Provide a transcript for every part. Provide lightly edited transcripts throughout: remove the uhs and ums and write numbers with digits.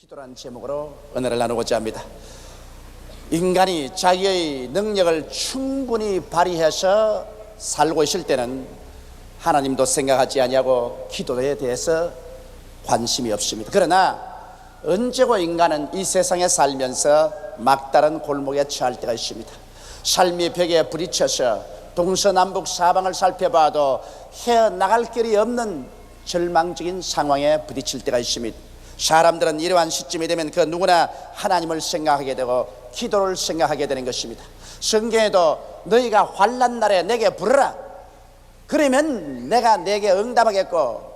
기도라는 제목으로 은혜를 나누고자 합니다. 인간이 자기의 능력을 충분히 발휘해서 살고 있을 때는 하나님도 생각하지 아니하고 기도에 대해서 관심이 없습니다. 그러나 언제고 인간은 이 세상에 살면서 막다른 골목에 처할 때가 있습니다. 삶의 벽에 부딪혀서 동서남북 사방을 살펴봐도 헤어나갈 길이 없는 절망적인 상황에 부딪힐 때가 있습니다. 사람들은 이러한 시점이 되면 그 누구나 하나님을 생각하게 되고 기도를 생각하게 되는 것입니다. 성경에도 너희가 환난 날에 내게 부르라, 그러면 내가 내게 응답하겠고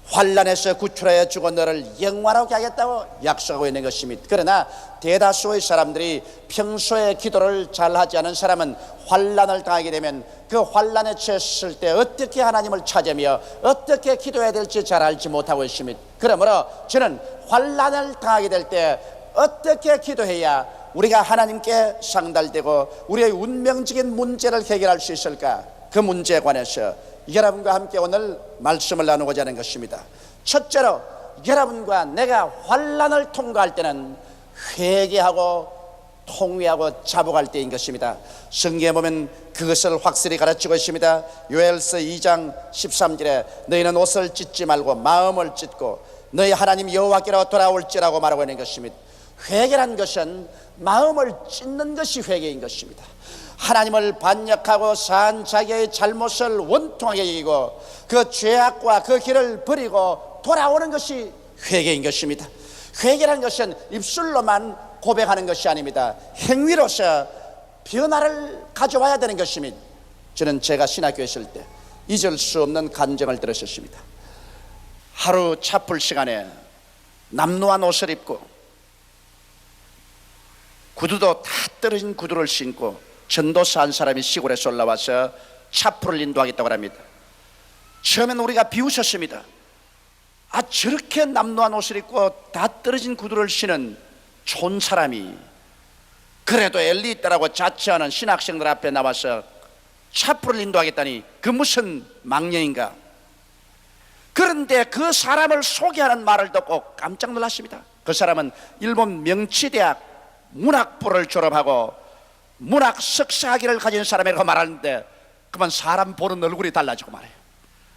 환난에서 구출하여 주고 너를 영화롭게 하겠다고 약속하고 있는 것입니다. 그러나 대다수의 사람들이 평소에 기도를 잘하지 않은 사람은 환난을 당하게 되면 그 환난에 처했을 때 어떻게 하나님을 찾으며 어떻게 기도해야 될지 잘 알지 못하고 있습니다. 그러므로 저는 환난을 당하게 될 때 어떻게 기도해야 우리가 하나님께 상달되고 우리의 운명적인 문제를 해결할 수 있을까, 그 문제에 관해서 여러분과 함께 오늘 말씀을 나누고자 하는 것입니다. 첫째로, 여러분과 내가 환난을 통과할 때는 회개하고 통회하고 자복할 때인 것입니다. 성경에 보면 그것을 확실히 가르치고 있습니다. 요엘서 2장 13절에 너희는 옷을 찢지 말고 마음을 찢고 너희 하나님 여호와께로 돌아올지라고 말하고 있는 것입니다. 회개란 것은 마음을 찢는 것이 회개인 것입니다. 하나님을 반역하고 산 자기의 잘못을 원통하게 여기고 그 죄악과 그 길을 버리고 돌아오는 것이 회개인 것입니다. 회개란 것은 입술로만 고백하는 것이 아닙니다. 행위로서 변화를 가져와야 되는 것입니다. 저는 제가 신학교에 있을 때 잊을 수 없는 간증을 들었습니다. 하루 차풀 시간에 남루한 옷을 입고 구두도 다 떨어진 구두를 신고 전도사 한 사람이 시골에서 올라와서 차풀을 인도하겠다고 합니다. 처음엔 우리가 비웃었습니다. 저렇게 남루한 옷을 입고 다 떨어진 구두를 신은 촌 사람이 그래도 엘리 있다라고 자처하는 신학생들 앞에 나와서 차풀을 인도하겠다니 그 무슨 망령인가. 그런데 그 사람을 소개하는 말을 듣고 깜짝 놀랐습니다. 그 사람은 일본 명치대학 문학부를 졸업하고 문학 석사학위를 가진 사람이라고 말하는데 그만 사람 보는 얼굴이 달라지고 말해요.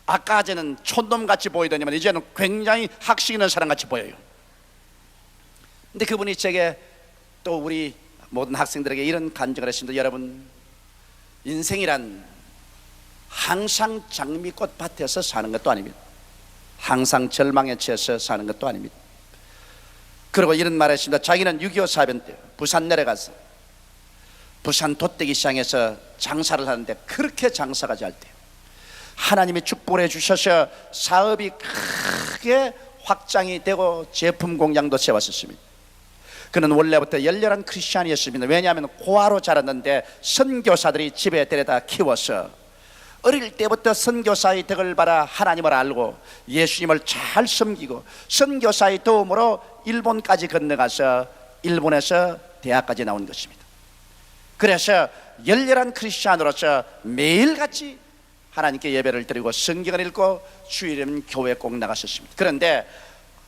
아까전에는 촌놈같이 보이더니만 이제는 굉장히 학식 있는 사람같이 보여요. 근데 그분이 제게 또 우리 모든 학생들에게 이런 간증을 했습니다. 여러분, 인생이란 항상 장미꽃 밭에서 사는 것도 아닙니다. 항상 절망에 처해서 사는 것도 아닙니다. 그리고 이런 말을 했습니다. 자기는 6.25 사변 때 부산 내려가서 부산 돗대기 시장에서 장사를 하는데 그렇게 장사가 잘 돼요. 하나님이 축복을 해주셔서 사업이 크게 확장이 되고 제품 공장도 세웠었습니다. 그는 원래부터 열렬한 크리스찬이었습니다. 왜냐하면 고아로 자랐는데 선교사들이 집에 데려다 키워서 어릴 때부터 선교사의 덕을 받아 하나님을 알고 예수님을 잘 섬기고 선교사의 도움으로 일본까지 건너가서 일본에서 대학까지 나온 것입니다. 그래서 열렬한 크리스찬으로서 매일같이 하나님께 예배를 드리고 성경을 읽고 주일이면 교회 꼭 나갔었습니다. 그런데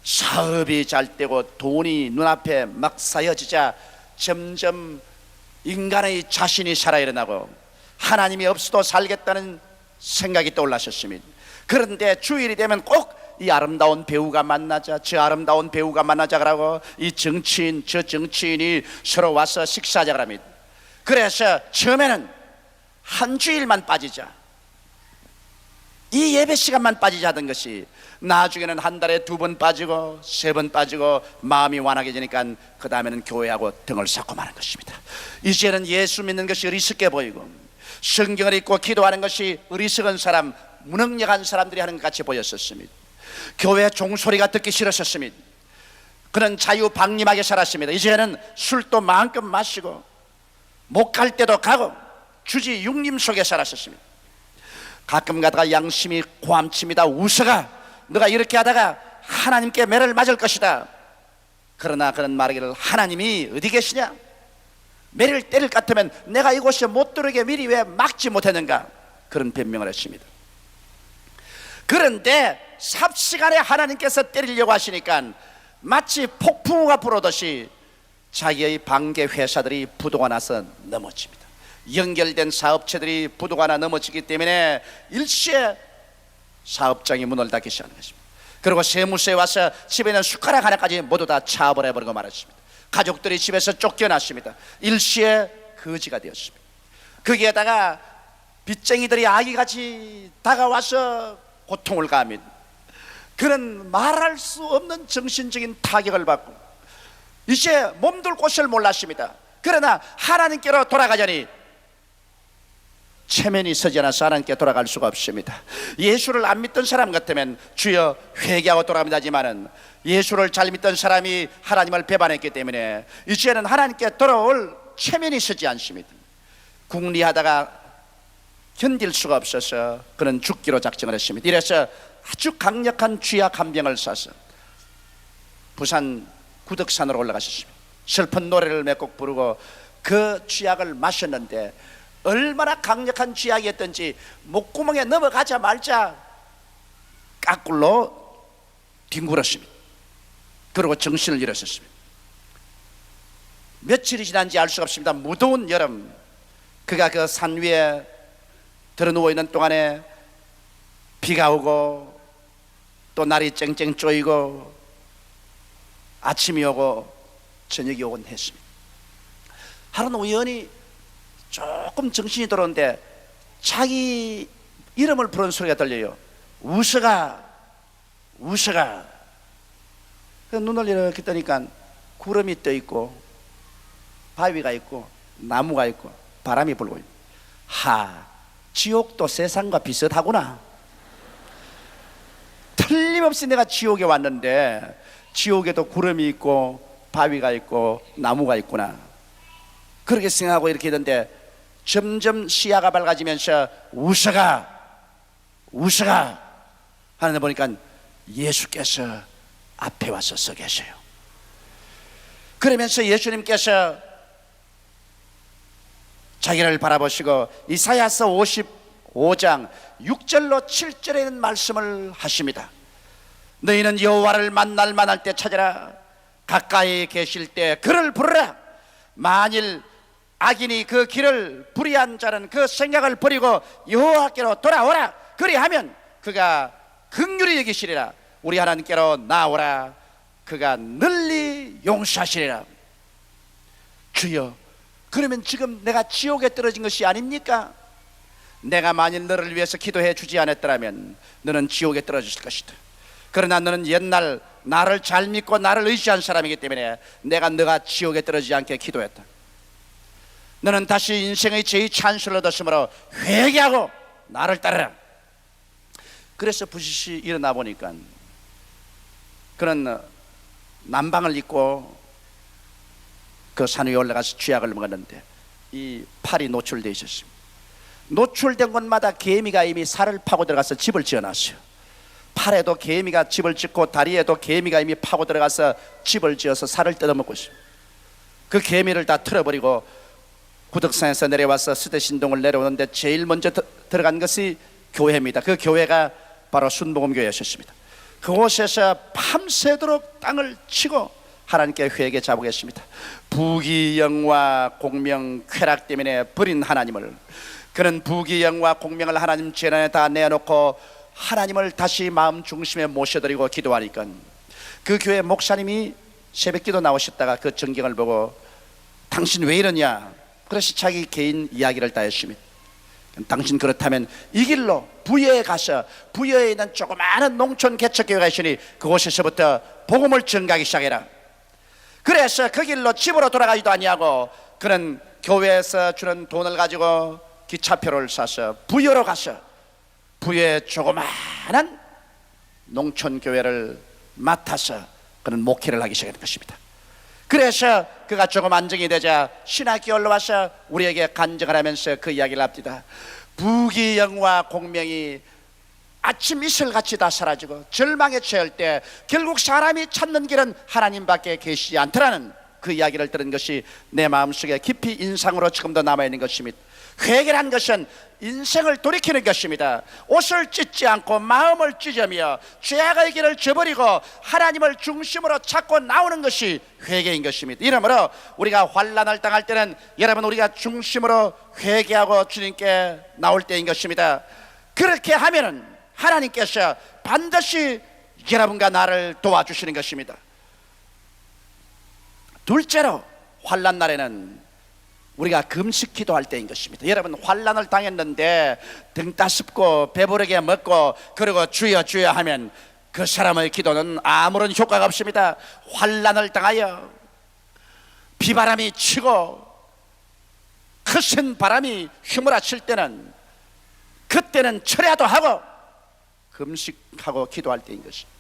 사업이 잘 되고 돈이 눈앞에 막 쌓여지자 점점 인간의 자신이 살아일어나고 하나님이 없어도 살겠다는 생각이 떠올랐었습니다. 그런데 주일이 되면 꼭 이 아름다운 배우가 만나자, 저 아름다운 배우가 만나자 그러고 이 정치인 저 정치인이 서로 와서 식사하자 그럽니다. 그래서 처음에는 한 주일만 빠지자, 이 예배 시간만 빠지자 하던 것이 나중에는 한 달에 2번 빠지고 3번 빠지고 마음이 완악해지니까 그 다음에는 교회하고 등을 쌓고 마는 것입니다. 이제는 예수 믿는 것이 어리석게 보이고 성경을 읽고 기도하는 것이 어리석은 사람, 무능력한 사람들이 하는 것 같이 보였었습니다. 교회 종소리가 듣기 싫었습니다. 그는 자유방림하게 살았습니다. 이제는 술도 마음껏 마시고 못 갈 때도 가고 주지 육림 속에 살았었습니다. 가끔 가다가 양심이 고함칩니다. 웃어가, 너가 이렇게 하다가 하나님께 매를 맞을 것이다. 그러나 그는 말하기를 하나님이 어디 계시냐? 매를 때릴 것 같으면 내가 이곳에 못 들어오게 미리 왜 막지 못했는가? 그런 변명을 했습니다. 그런데 삽시간에 하나님께서 때리려고 하시니까 마치 폭풍우가 불어오듯이 자기의 반개 회사들이 부도가 나서 넘어집니다. 연결된 사업체들이 부도가 나 넘어지기 때문에 일시에 사업장이 문을 닫기 시작하는 것입니다. 그리고 세무서에 와서 집에 있는 숟가락 하나까지 모두 다 차버려버리고 말았습니다. 가족들이 집에서 쫓겨났습니다. 일시에 거지가 되었습니다. 거기에다가 빚쟁이들이 아기같이 다가와서 고통을 가합니다. 그는 말할 수 없는 정신적인 타격을 받고 이제 몸둘 곳을 몰랐습니다. 그러나 하나님께로 돌아가자니 체면이 서지 않아서 하나님께 돌아갈 수가 없습니다. 예수를 안 믿던 사람 같으면 주여 회개하고 돌아가면 하지만은 예수를 잘 믿던 사람이 하나님을 배반했기 때문에 이제는 하나님께 돌아올 체면이 서지 않습니다. 궁리하다가 견딜 수가 없어서 그는 죽기로 작정을 했습니다. 이래서 아주 강력한 쥐약 한 병을 싸서 부산 구덕산으로 올라가셨습니다. 슬픈 노래를 몇 곡 부르고 그 쥐약을 마셨는데 얼마나 강력한 쥐약이었던지 목구멍에 넘어가자 말자 까꿀로 뒹굴었습니다. 그리고 정신을 잃었습니다. 며칠이 지난지 알 수가 없습니다. 무더운 여름, 그가 그 산 위에 들어 누워 있는 동안에 비가 오고 또 날이 쨍쨍 쪼이고 아침이 오고 저녁이 오곤 했습니다. 하루는 우연히 조금 정신이 들어오는데 자기 이름을 부르는 소리가 들려요. 우서가, 우서가. 눈을 이렇게 뜨니까 구름이 떠 있고 바위가 있고 나무가 있고 바람이 불고 있고, 지옥도 세상과 비슷하구나. 틀림없이 내가 지옥에 왔는데 지옥에도 구름이 있고 바위가 있고 나무가 있구나. 그렇게 생각하고 이렇게 있는데 점점 시야가 밝아지면서 우서가, 우서가 하는데 보니까 예수께서 앞에 와서 서 계셔요. 그러면서 예수님께서 자기를 바라보시고 이사야서 55장 6절로 7절에 있는 말씀을 하십니다. 너희는 여호와를 만날 만할 때 찾아라. 가까이 계실 때 그를 부르라. 만일 악인이 그 길을 불의한 자는 그 생각을 버리고 여호와께로 돌아오라. 그리하면 그가 긍휼히 여기시리라. 우리 하나님께로 나오라. 그가 널리 용서하시리라. 주여, 그러면 지금 내가 지옥에 떨어진 것이 아닙니까? 내가 만일 너를 위해서 기도해 주지 않았더라면 너는 지옥에 떨어졌을 것이다. 그러나 너는 옛날 나를 잘 믿고 나를 의지한 사람이기 때문에 내가 너가 지옥에 떨어지지 않게 기도했다. 너는 다시 인생의 제2찬스를 얻었으므로 회개하고 나를 따르라. 그래서 부시시 일어나 보니까 그는 남방을 입고 그 산 위에 올라가서 쥐약을 먹었는데 이 팔이 노출되어 있었습니다. 노출된 곳마다 개미가 이미 살을 파고 들어가서 집을 지어놨어요. 팔에도 개미가 집을 짓고 다리에도 개미가 이미 파고 들어가서 집을 지어서 살을 뜯어먹고 있어요. 그 개미를 다 틀어버리고 구덕산에서 내려와서 스대신동을 내려오는데 제일 먼저 들어간 것이 교회입니다. 그 교회가 바로 순복음교회였습니다. 그곳에서 밤새도록 땅을 치고 하나님께 회개 잡으겠습니다. 부귀영화 공명 쾌락 때문에 버린 하나님을, 그는 부귀영화 공명을 하나님 재단에 다 내놓고 하나님을 다시 마음 중심에 모셔드리고 기도하니까 그 교회 목사님이 새벽기도 나오셨다가 그 전경을 보고 당신 왜 이러냐, 그래서 자기 개인 이야기를 다 했습니다. 당신 그렇다면 이 길로 부여에 가서 부여에 있는 조그마한 농촌 개척교회가 있으니 그곳에서부터 복음을 전가하기 시작해라. 그래서 그 길로 집으로 돌아가지도 아니하고 그는 교회에서 주는 돈을 가지고 기차표를 사서 부여로 가서 부여의 조그마한 농촌교회를 맡아서 그는 목회를 하기 시작한 것입니다. 그래서 그가 조금 안정이 되자 신학교 올라와서 우리에게 간증을 하면서 그 이야기를 합니다. 부귀영화 공명이 아침 이슬같이 다 사라지고 절망에 처할 때 결국 사람이 찾는 길은 하나님밖에 계시지 않더라는 그 이야기를 들은 것이 내 마음속에 깊이 인상으로 지금도 남아있는 것입니다. 회개란 것은 인생을 돌이키는 것입니다. 옷을 찢지 않고 마음을 찢으며 죄악의 길을 저버리고 하나님을 중심으로 찾고 나오는 것이 회개인 것입니다. 이러므로 우리가 환난을 당할 때는 여러분 우리가 중심으로 회개하고 주님께 나올 때인 것입니다. 그렇게 하면은 하나님께서 반드시 여러분과 나를 도와주시는 것입니다. 둘째로 환난 날에는 우리가 금식 기도할 때인 것입니다. 여러분 환난을 당했는데 등 따숩고 배부르게 먹고 그리고 주여 주여 하면 그 사람의 기도는 아무런 효과가 없습니다. 환난을 당하여 비바람이 치고 거센 바람이 휘몰아칠 때는 그때는 철야도 하고 금식하고 기도할 때인 것입니다.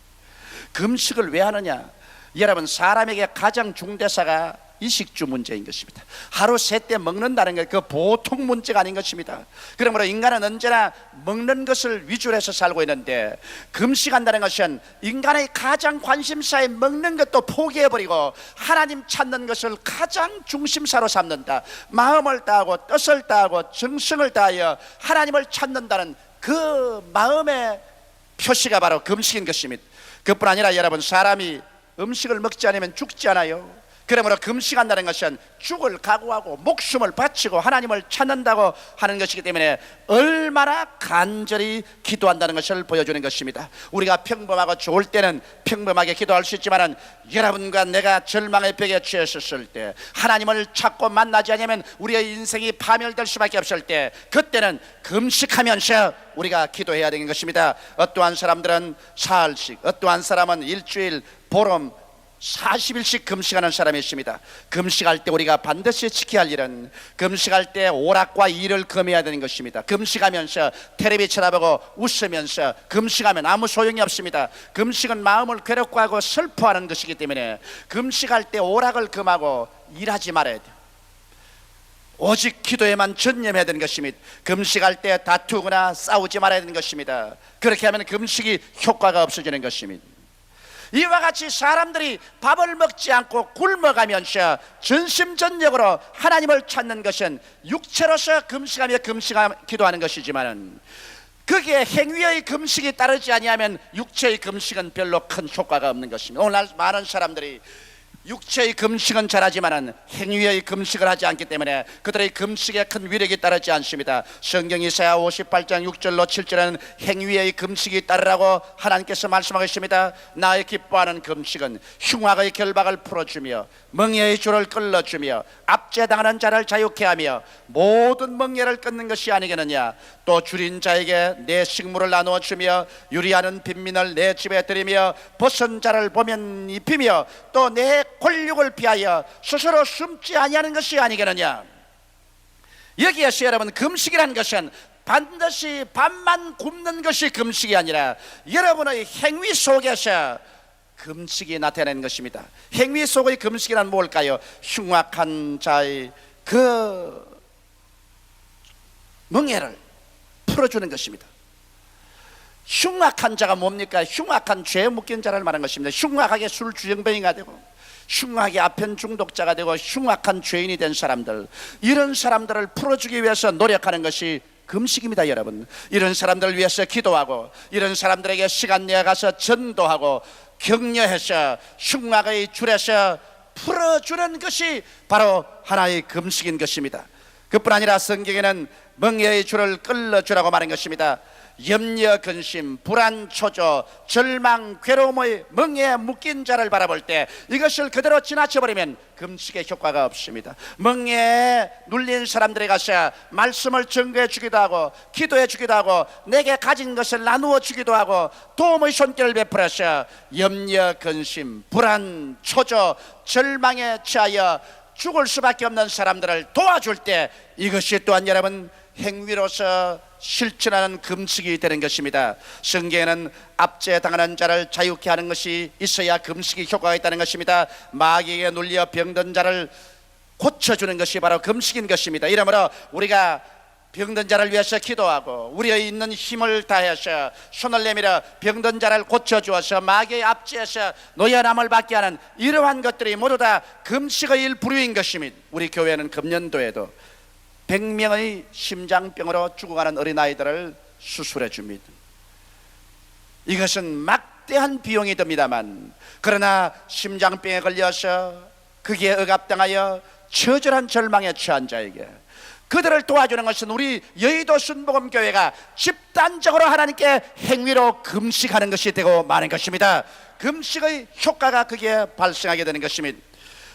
금식을 왜 하느냐? 여러분 사람에게 가장 중대사가 이식주 문제인 것입니다. 하루 세 때 먹는다는 게 그 보통 문제가 아닌 것입니다. 그러므로 인간은 언제나 먹는 것을 위주로 해서 살고 있는데 금식한다는 것은 인간의 가장 관심사에 먹는 것도 포기해버리고 하나님 찾는 것을 가장 중심사로 삼는다. 마음을 다하고 뜻을 다하고 정성을 다하여 하나님을 찾는다는 그 마음의 표시가 바로 금식인 것입니다. 그뿐 아니라 여러분 사람이 음식을 먹지 않으면 죽지 않아요. 그러므로 금식한다는 것은 죽을 각오하고 목숨을 바치고 하나님을 찾는다고 하는 것이기 때문에 얼마나 간절히 기도한다는 것을 보여주는 것입니다. 우리가 평범하고 좋을 때는 평범하게 기도할 수 있지만 여러분과 내가 절망의 벽에 처했을 때 하나님을 찾고 만나지 않으면 우리의 인생이 파멸될 수밖에 없을 때 그때는 금식하면서 우리가 기도해야 되는 것입니다. 어떠한 사람들은 사흘씩, 어떠한 사람은 일주일, 보름, 40일씩 금식하는 사람이 있습니다. 금식할 때 우리가 반드시 지켜야 할 일은 금식할 때 오락과 일을 금해야 되는 것입니다. 금식하면서 텔레비 쳐다보고 웃으면서 금식하면 아무 소용이 없습니다. 금식은 마음을 괴롭고 하고 슬퍼하는 것이기 때문에 금식할 때 오락을 금하고 일하지 말아야 돼요. 오직 기도에만 전념해야 되는 것입니다. 금식할 때 다투거나 싸우지 말아야 되는 것입니다. 그렇게 하면 금식이 효과가 없어지는 것입니다. 이와 같이 사람들이 밥을 먹지 않고 굶어가면서 전심전력으로 하나님을 찾는 것은 육체로서 금식하며 기도하는 것이지만 그게 행위의 금식이 따르지 아니하면 육체의 금식은 별로 큰 효과가 없는 것입니다. 오늘날 많은 사람들이 육체의 금식은 잘하지만 행위의 금식을 하지 않기 때문에 그들의 금식에 큰 위력이 따르지 않습니다. 성경 이사야 58장 6절로 7절에는 행위의 금식이 따르라고 하나님께서 말씀하고 있습니다. 나의 기뻐하는 금식은 흉악의 결박을 풀어주며 멍에의 줄을 끌어주며 압제당하는 자를 자유케 하며 모든 멍에를 끊는 것이 아니겠느냐. 또 줄인 자에게 내 식물을 나누어 주며 유리하는 빈민을 내 집에 들이며 벗은 자를 보면 입히며 또 내 권력을 피하여 스스로 숨지 아니하는 것이 아니겠느냐. 여기에서 여러분 금식이라는 것은 반드시 밥만 굶는 것이 금식이 아니라 여러분의 행위 속에서 금식이 나타내는 것입니다. 행위 속의 금식이란 뭘까요? 흉악한 자의 그 멍에를 풀어주는 것입니다. 흉악한 자가 뭡니까? 흉악한 죄에 묶인 자를 말하는 것입니다. 흉악하게 술 주정뱅이가 되고 흉악하게 아편 중독자가 되고 흉악한 죄인이 된 사람들, 이런 사람들을 풀어주기 위해서 노력하는 것이 금식입니다. 여러분, 이런 사람들을 위해서 기도하고 이런 사람들에게 시간 내어가서 전도하고 격려해서 흉악의 줄에서 풀어주는 것이 바로 하나의 금식인 것입니다. 그뿐 아니라 성경에는 멍에의 줄을 끌어주라고 말한 것입니다. 염려, 근심, 불안, 초조, 절망, 괴로움의 멍에에 묶인 자를 바라볼 때 이것을 그대로 지나쳐버리면 금식의 효과가 없습니다. 멍에에 눌린 사람들에 가서 말씀을 증거해 주기도 하고 기도해 주기도 하고 내게 가진 것을 나누어 주기도 하고 도움의 손길을 베풀어서 염려, 근심, 불안, 초조, 절망에 처하여 죽을 수밖에 없는 사람들을 도와줄 때 이것이 또한 여러분 행위로서 실천하는 금식이 되는 것입니다. 성경에는 압제당하는 자를 자유케 하는 것이 있어야 금식이 효과가 있다는 것입니다. 마귀에게 눌려 병든 자를 고쳐주는 것이 바로 금식인 것입니다. 이러므로 우리가 병든 자를 위해서 기도하고 우리의 있는 힘을 다해서 손을 내밀어 병든 자를 고쳐주어서 마귀의 압제에서 노연함을 받게 하는 이러한 것들이 모두 다 금식의 일부류인 것입니다. 우리 교회는 금년도에도 100명의 심장병으로 죽어가는 어린아이들을 수술해 줍니다. 이것은 막대한 비용이 듭니다만, 그러나 심장병에 걸려서 그게 억압당하여 처절한 절망에 처한 자에게 그들을 도와주는 것은 우리 여의도 순복음교회가 집단적으로 하나님께 행위로 금식하는 것이 되고 마는 것입니다. 금식의 효과가 그게 발생하게 되는 것입니다.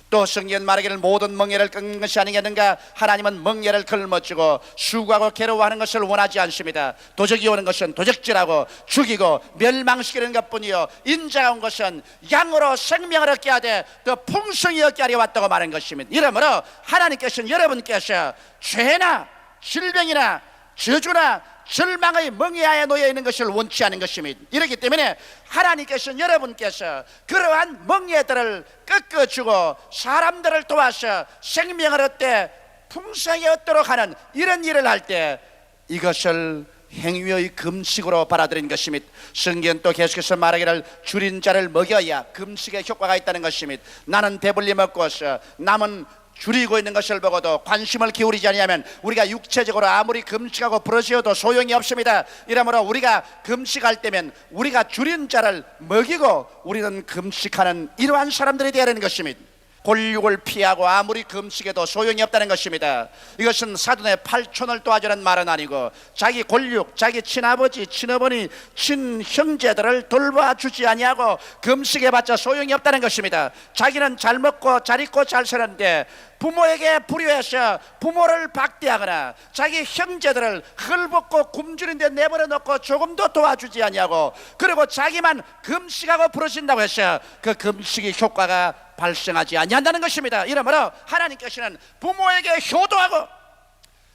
또 성경 말하기를 모든 멍에를 끊는 것이 아니겠는가. 하나님은 멍에를 걸머쥐고 수고하고 괴로워하는 것을 원하지 않습니다. 도적이 오는 것은 도적질하고 죽이고 멸망시키는 것뿐이요, 인자가 온 것은 양으로 생명을 얻게 하되 더 풍성히 얻게 하려 왔다고 말한 것입니다. 이러므로 하나님께서는 여러분께서 죄나 질병이나 저주나 절망의 멍에하에 놓여 있는 것을 원치 않은 것입니다. 이렇기 때문에 하나님께서는 여러분께서 그러한 멍에들을 꺾어주고 사람들을 도와서 생명을 얻되 풍성히 얻도록 하는 이런 일을 할 때 이것을 행위의 금식으로 받아들인 것입니다. 성경 또 계속해서 말하기를 줄인 자를 먹여야 금식의 효과가 있다는 것입니다. 나는 배불리 먹고서 남은 줄이고 있는 것을 보고도 관심을 기울이지 않으면 우리가 육체적으로 아무리 금식하고 부러지어도 소용이 없습니다. 이러므로 우리가 금식할 때면 우리가 줄인 자를 먹이고 우리는 금식하는 이러한 사람들이 되어야 하는 것입니다. 곤욕을 피하고 아무리 금식해도 소용이 없다는 것입니다. 이것은 사돈의 팔촌을 도와주는 말은 아니고 자기 곤욕, 자기 친아버지, 친어머니, 친형제들을 돌봐주지 아니하고 금식해봤자 소용이 없다는 것입니다. 자기는 잘 먹고 잘 입고 잘 사는데 부모에게 불효해서 부모를 박대하거나 자기 형제들을 헐벗고 굶주린 데 내버려 놓고 조금도 도와주지 아니하고 그리고 자기만 금식하고 부러진다고 해서 그 금식의 효과가 발생하지 아니한다는 것입니다. 이러므로 하나님께서는 부모에게 효도하고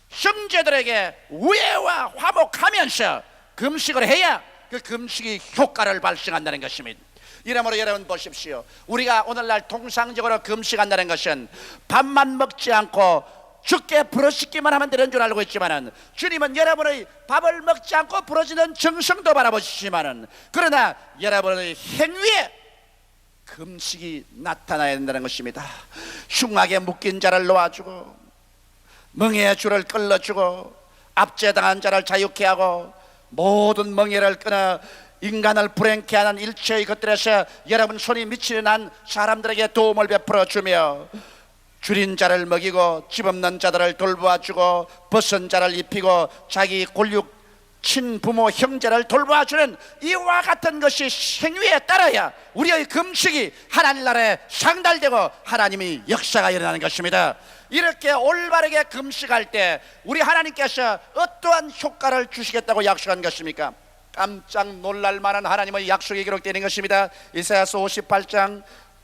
형제들에게 우애와 화목하면서 금식을 해야 그 금식의 효과를 발생한다는 것입니다. 이러므로 여러분 보십시오. 우리가 오늘날 통상적으로 금식한다는 것은 밥만 먹지 않고 죽게 부러지기만 하면 되는 줄 알고 있지만은 주님은 여러분의 밥을 먹지 않고 부러지는 정성도 바라보시지만은 그러나 여러분의 행위에 금식이 나타나야 된다는 것입니다. 흉하게 묶인 자를 놓아주고 멍에의 줄을 끌어주고 압제당한 자를 자유케 하고 모든 멍에를 끊어 인간을 불행케 하는 일체의 것들에서 여러분 손이 미치는 한 사람들에게 도움을 베풀어 주며 줄인 자를 먹이고 집 없는 자들을 돌보아주고 벗은 자를 입히고 자기 곤육 친부모 형제를 돌보아주는 이와 같은 것이 행위에 따라야 우리의 금식이 하나님 나라에 상달되고 하나님의 역사가 일어나는 것입니다. 이렇게 올바르게 금식할 때 우리 하나님께서 어떠한 효과를 주시겠다고 약속한 것입니까? 깜짝 놀랄 만한 하나님의 약속이 기록되는 것입니다. 이사야서 58장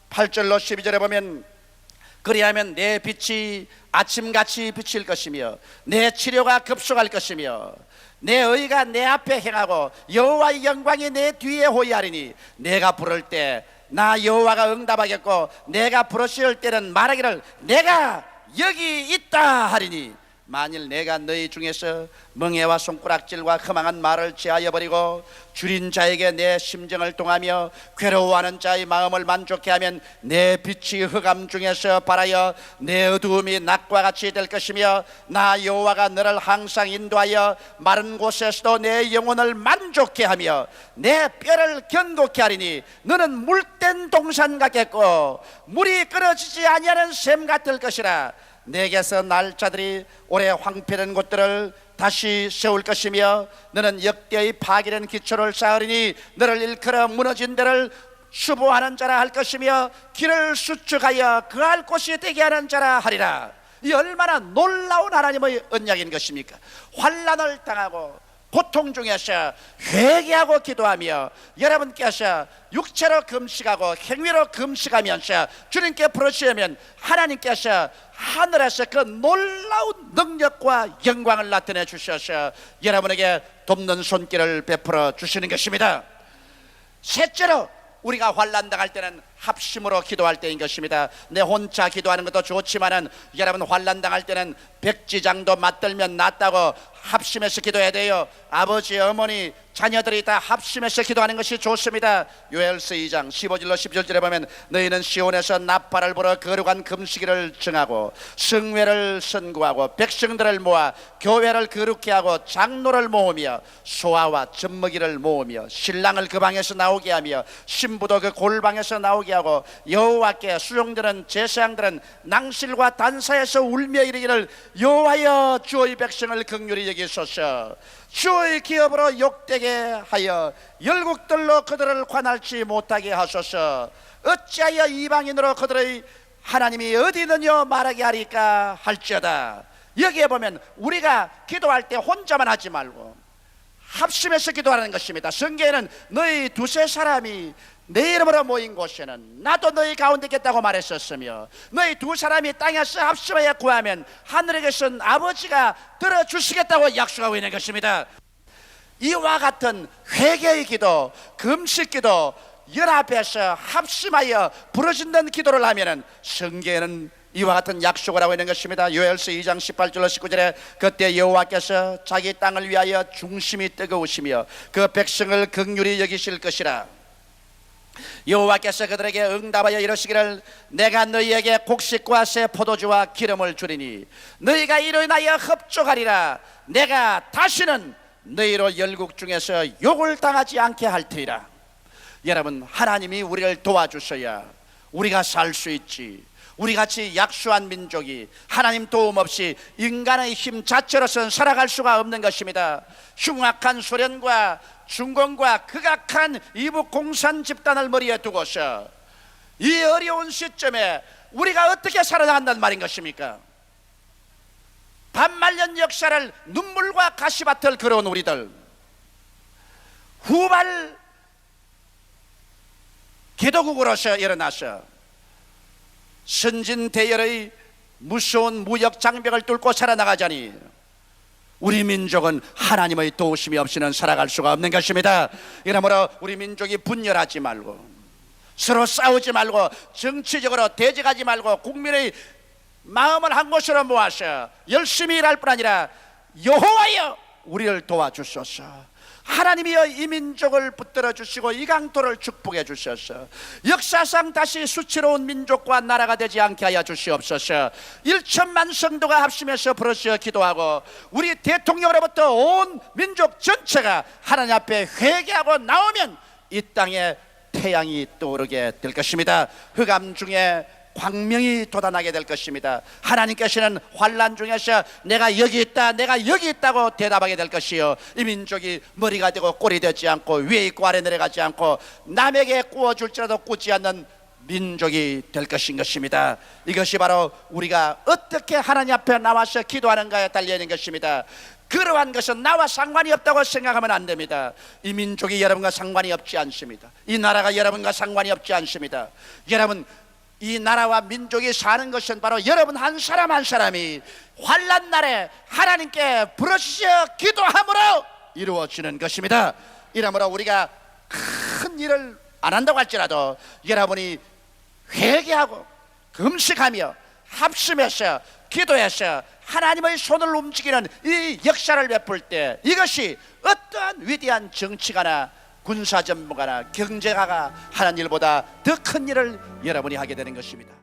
8절로 12절에 보면 그리하면 내 빛이 아침같이 비칠 것이며 내 치료가 급속할 것이며 내 의가 내 앞에 행하고 여호와의 영광이 내 뒤에 호위하리니 내가 부를 때 나 여호와가 응답하겠고 내가 부르실 때는 말하기를 내가 여기 있다 하리니 만일 내가 너희 중에서 멍에와 손가락질과 흠앙한 말을 제하여 버리고 줄인 자에게 내 심정을 통하며 괴로워하는 자의 마음을 만족해 하면 내 빛이 흑암 중에서 발하여 내 어두움이 낮과 같이 될 것이며 나 여호와가 너를 항상 인도하여 마른 곳에서도 내 영혼을 만족해 하며 내 뼈를 견고케 하리니 너는 물된 동산 같겠고 물이 끊어지지 아니하는 샘 같을 것이라. 내게서 날 자들이 오래 황폐된 곳들을 다시 세울 것이며 너는 역대의 파괴된 기초를 쌓으리니 너를 일컬어 무너진 데를 수보하는 자라 할 것이며 길을 수축하여 그할 곳이 되게 하는 자라 하리라. 이 얼마나 놀라운 하나님의 언약인 것입니까? 환난을 당하고 고통 중에서 회개하고 기도하며 여러분께서 육체로 금식하고 행위로 금식하면서 주님께 부르시면 하나님께서 하늘에서 그 놀라운 능력과 영광을 나타내 주셔서 여러분에게 돕는 손길을 베풀어 주시는 것입니다. 셋째로 우리가 환난 당할 때는 합심으로 기도할 때인 것입니다. 내 혼자 기도하는 것도 좋지만은 여러분 환난 당할 때는 백지장도 맞들면 낫다고 합심해서 기도해야 돼요. 아버지, 어머니, 자녀들이 다 합심해서 기도하는 것이 좋습니다. 요엘서 2장 15절로 16절에 보면 너희는 시온에서 나팔을 불어 거룩한 금식일을 정하고 성회를 선구하고 백성들을 모아 교회를 거룩케 하고 장로를 모으며 소아와 젖먹이를 모으며 신랑을 그 방에서 나오게 하며 신부도 그 골방에서 나오게 하고 여호와께 수종드는 제사장들은 낭실과 단사에서 울며 이르기를 여호와여 주의 백성을 긍휼히 여기소서. 주의 기업으로 욕되게 하여 열국들로 그들을 관할치 못하게 하소서. 어찌하여 이방인으로 그들의 하나님이 어디 있느냐 말하게 하리까 할지어다. 여기에 보면 우리가 기도할 때 혼자만 하지 말고 합심해서 기도하는 것입니다. 성경에는 너희 두세 사람이 내 이름으로 모인 곳에는 나도 너희 가운데 있겠다고 말했었으며 너희 두 사람이 땅에서 합심하여 구하면 하늘에 계신 아버지가 들어주시겠다고 약속하고 있는 것입니다. 이와 같은 회개의 기도, 금식 기도, 연합해서 합심하여 부르짖는 기도를 하면 성경에는 이와 같은 약속을 하고 있는 것입니다. 요엘서 2장 18절로 19절에 그때 여호와께서 자기 땅을 위하여 중심이 뜨거우시며 그 백성을 긍휼히 여기실 것이라. 여호와께서 그들에게 응답하여 이르시기를 내가 너희에게 곡식과 새 포도주와 기름을 주리니 너희가 이로 인하여 흡족하리라. 내가 다시는 너희로 열국 중에서 욕을 당하지 않게 할 테이라. 여러분, 하나님이 우리를 도와주셔야 우리가 살 수 있지. 우리같이 약소한 민족이 하나님 도움 없이 인간의 힘 자체로서는 살아갈 수가 없는 것입니다. 흉악한 소련과 중공과 극악한 이북 공산 집단을 머리에 두고서 이 어려운 시점에 우리가 어떻게 살아나간다는 말인 것입니까? 반말년 역사를 눈물과 가시밭을 걸어온 우리들, 후발 기도국으로서 일어나서 선진대열의 무서운 무역 장벽을 뚫고 살아나가자니 우리 민족은 하나님의 도우심이 없이는 살아갈 수가 없는 것입니다. 이러므로 우리 민족이 분열하지 말고 서로 싸우지 말고 정치적으로 대적하지 말고 국민의 마음을 한 곳으로 모아서 열심히 일할 뿐 아니라 여호와여 우리를 도와주소서. 하나님이여 이 민족을 붙들어 주시고 이 강토를 축복해 주셔서 역사상 다시 수치로운 민족과 나라가 되지 않게 하여 주시옵소서. 1천만 성도가 합심해서 부르짖어 기도하고 우리 대통령으로부터 온 민족 전체가 하나님 앞에 회개하고 나오면 이 땅에 태양이 떠오르게 될 것입니다. 흑암 중에 광명이 돋아나게 될 것입니다. 하나님께서는 환난 중에서 내가 여기 있다, 내가 여기 있다고 대답하게 될 것이요, 이 민족이 머리가 되고 꼴이 되지 않고 위에 있고 아래 내려가지 않고 남에게 구워줄지라도 꾸지 않는 민족이 될 것인 것입니다. 이것이 바로 우리가 어떻게 하나님 앞에 나와서 기도하는가에 달려있는 것입니다. 그러한 것은 나와 상관이 없다고 생각하면 안 됩니다. 이 민족이 여러분과 상관이 없지 않습니다. 이 나라가 여러분과 상관이 없지 않습니다. 여러분, 이 나라와 민족이 사는 것은 바로 여러분 한 사람 한 사람이 환난 날에 하나님께 부르짖어 기도함으로 이루어지는 것입니다. 이러므로 우리가 큰 일을 안 한다고 할지라도 여러분이 회개하고 금식하며 합심해서 기도해서 하나님의 손을 움직이는 이 역사를 베풀 때 이것이 어떠한 위대한 정치가나 군사 전문가나 경제가가 하는 일보다 더 큰 일을 여러분이 하게 되는 것입니다.